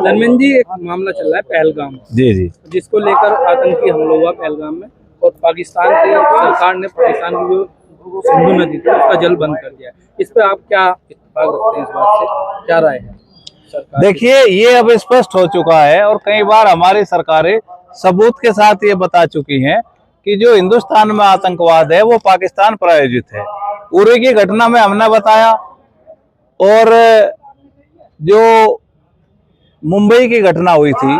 धर्मेंद्र जी, एक मामला चल रहा है पहलगाम, जी जी। जिसको लेकर आतंकी हमला हुआ पहलगाम में, और पाकिस्तान की सरकार ने पाकिस्तान की जो सिंधु नदी थी उसका जल बंद कर दिया। इस पे आप क्या इत्तेफाक रखते हैं? इस बात से क्या राय है सरकार? देखिए, ये अब स्पष्ट हो चुका है और कई बार हमारी सरकारें सबूत के साथ ये बता चुकी हैं कि जो हिंदुस्तान में आतंकवाद है वो पाकिस्तान प्रायोजित है। उरी की घटना में हमने बताया, और जो मुंबई की घटना हुई थी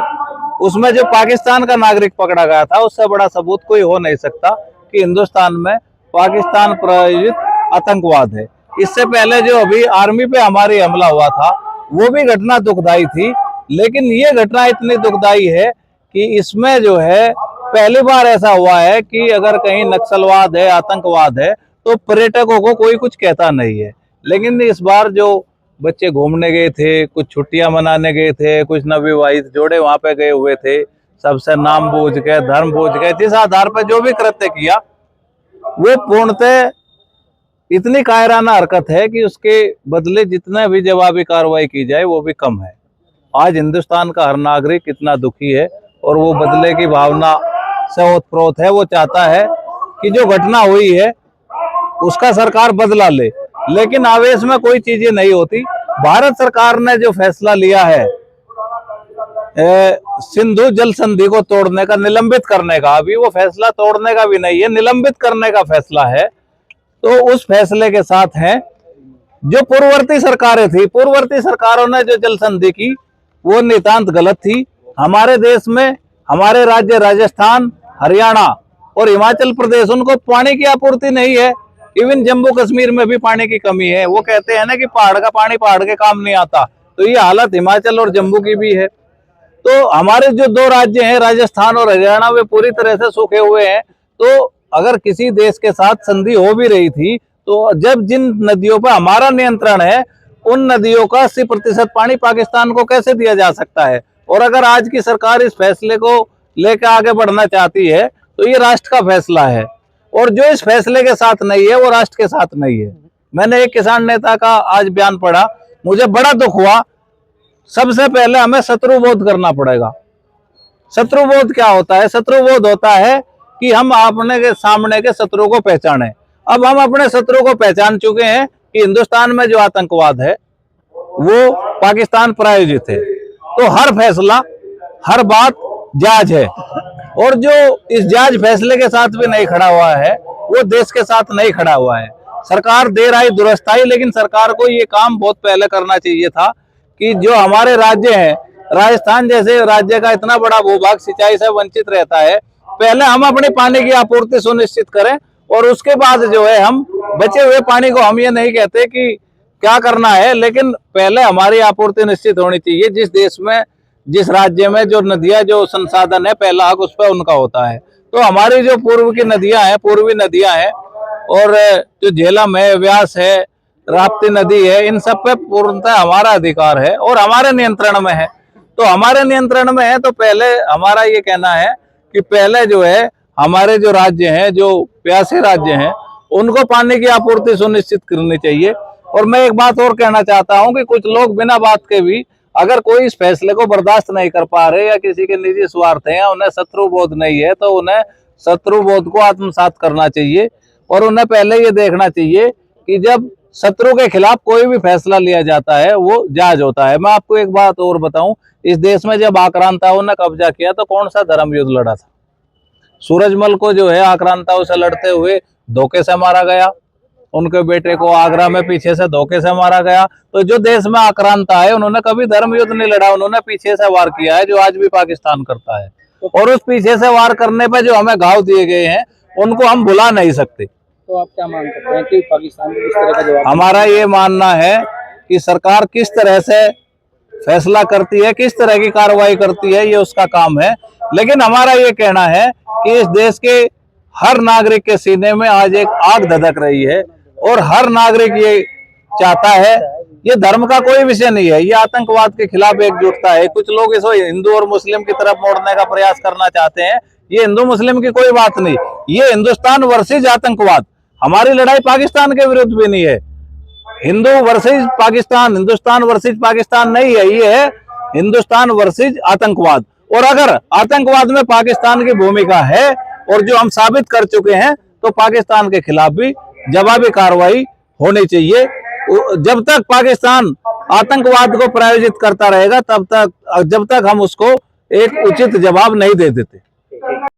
उसमें जो पाकिस्तान का नागरिक पकड़ा गया था, उससे बड़ा सबूत कोई हो नहीं सकता कि हिंदुस्तान में पाकिस्तान प्रायोजित आतंकवाद है। इससे पहले जो अभी आर्मी पे हमारी हमला हुआ था वो भी घटना दुखदाई थी, लेकिन ये घटना इतनी दुखदाई है कि इसमें जो है पहली बार ऐसा हुआ है कि अगर कहीं नक्सलवाद है, आतंकवाद है, तो पर्यटकों को कोई कुछ कहता नहीं है। लेकिन इस बार जो बच्चे घूमने गए थे, कुछ छुट्टियां मनाने गए थे, कुछ नवविवाहित जोड़े वहां पे गए हुए थे, सबसे नाम बूझ के, धर्म बूझ के, जिस आधार पर जो भी कृत्य किया वो पूर्णतः इतनी कायराना हरकत है कि उसके बदले जितना भी जवाबी कार्रवाई की जाए वो भी कम है। आज हिंदुस्तान का हर नागरिक इतना दुखी है और वो बदले की भावना से ओतप्रोत है। वो चाहता है कि जो घटना हुई है उसका सरकार बदला ले, लेकिन आवेश में कोई चीजें नहीं होती। भारत सरकार ने जो फैसला लिया है सिंधु जल संधि को तोड़ने का, निलंबित करने का, अभी वो फैसला तोड़ने का भी नहीं है, निलंबित करने का फैसला है, तो उस फैसले के साथ हैं जो पूर्ववर्ती सरकारें थी। पूर्ववर्ती सरकारों ने जो जल संधि की वो नितांत गलत थी। हमारे देश में हमारे राज्य राजस्थान, हरियाणा और हिमाचल प्रदेश, उनको पानी की आपूर्ति नहीं है। इवन जम्मू कश्मीर में भी पानी की कमी है। वो कहते हैं ना कि पहाड़ का पानी पहाड़ के काम नहीं आता, तो ये हालत हिमाचल और जम्मू की भी है। तो हमारे जो दो राज्य हैं, राजस्थान और हरियाणा, वे पूरी तरह से सूखे हुए हैं। तो अगर किसी देश के साथ संधि हो भी रही थी, तो जब जिन नदियों पर हमारा नियंत्रण है उन नदियों का 80% पानी पाकिस्तान को कैसे दिया जा सकता है? और अगर आज की सरकार इस फैसले को लेकर आगे बढ़ना चाहती है तो ये राष्ट्र का फैसला है, और जो इस फैसले के साथ नहीं है वो राष्ट्र के साथ नहीं है। मैंने एक किसान नेता का आज बयान पढ़ा, मुझे बड़ा दुख हुआ। सबसे पहले हमें शत्रुबोध करना पड़ेगा। शत्रुबोध क्या होता है? शत्रुबोध होता है कि हम अपने के सामने के शत्रु को पहचाने। अब हम अपने शत्रु को पहचान चुके हैं कि हिंदुस्तान में जो आतंकवाद है वो पाकिस्तान प्रायोजित है, तो हर फैसला, हर बात जायज है। और जो इस जायज फैसले के साथ भी नहीं खड़ा हुआ है वो देश के साथ नहीं खड़ा हुआ है। सरकार देर आई दुरुस्त आई, लेकिन सरकार को ये काम बहुत पहले करना चाहिए था कि जो हमारे राज्य हैं, राजस्थान जैसे राज्य का इतना बड़ा भूभाग सिंचाई से वंचित रहता है, पहले हम अपने पानी की आपूर्ति सुनिश्चित करें, और उसके बाद जो है हम बचे हुए पानी को, हम ये नहीं कहते कि क्या करना है, लेकिन पहले हमारी आपूर्ति निश्चित होनी चाहिए। जिस देश में, जिस राज्य में जो नदियां, जो संसाधन है, पहला हक उस पर उनका होता है। तो हमारी जो पूर्व की नदियां हैं, पूर्वी नदियां हैं, और जो झेलम है, व्यास है, राप्ती नदी है, इन सब पे पूर्णतः हमारा अधिकार है और हमारे नियंत्रण में है। तो हमारे नियंत्रण में है, तो पहले हमारा ये कहना है कि पहले जो है हमारे जो राज्य हैं, जो प्यासे राज्य हैं, उनको पानी की आपूर्ति सुनिश्चित करनी चाहिए। और मैं एक बात और कहना चाहता हूं कि कुछ लोग बिना बात के भी, अगर कोई इस फैसले को बर्दाश्त नहीं कर पा रहे या किसी के निजी स्वार्थ है या उन्हें शत्रुबोध नहीं है, तो उन्हें शत्रुबोध को आत्मसात करना चाहिए और उन्हें पहले ये देखना चाहिए कि जब शत्रु के खिलाफ कोई भी फैसला लिया जाता है वो जायज होता है। मैं आपको एक बात और बताऊं, इस देश में जब आक्रांताओं ने कब्जा किया तो कौन सा धर्म युद्ध लड़ा था? सूरजमल को जो है आक्रांताओं से लड़ते हुए धोखे से मारा गया, उनके बेटे को आगरा में पीछे से धोखे से मारा गया। तो जो देश में आक्रांता है उन्होंने कभी धर्म युद्ध नहीं लड़ा, उन्होंने पीछे से वार किया है, जो आज भी पाकिस्तान करता है। और उस पीछे से वार करने पे जो हमें घाव दिए गए हैं उनको हम भुला नहीं सकते। तो आप क्या मांग करते हैं कि पाकिस्तान को किस तरह का जवाब? हमारा ये मानना है कि सरकार किस तरह से फैसला करती है, किस तरह की कार्रवाई करती है, ये उसका काम है। लेकिन हमारा ये कहना है कि इस देश के हर नागरिक के सीने में आज एक आग धधक रही है और हर नागरिक ये चाहता है, ये धर्म का कोई विषय नहीं है, ये आतंकवाद के खिलाफ एकजुटता है। कुछ लोग इसको हिंदू और मुस्लिम की तरफ मोड़ने का प्रयास करना चाहते हैं, ये हिंदू मुस्लिम की कोई बात नहीं, ये हिंदुस्तान वर्सेज आतंकवाद। हमारी लड़ाई पाकिस्तान के विरुद्ध भी नहीं है, हिंदू वर्सेज पाकिस्तान, हिंदुस्तान वर्सेज पाकिस्तान नहीं है, ये है हिंदुस्तान वर्सेज आतंकवाद। और अगर आतंकवाद में पाकिस्तान की भूमिका है और जो हम साबित कर चुके हैं, तो पाकिस्तान के खिलाफ भी जवाबी कार्रवाई होनी चाहिए। जब तक पाकिस्तान आतंकवाद को प्रायोजित करता रहेगा, तब तक, जब तक हम उसको एक उचित जवाब नहीं दे देते।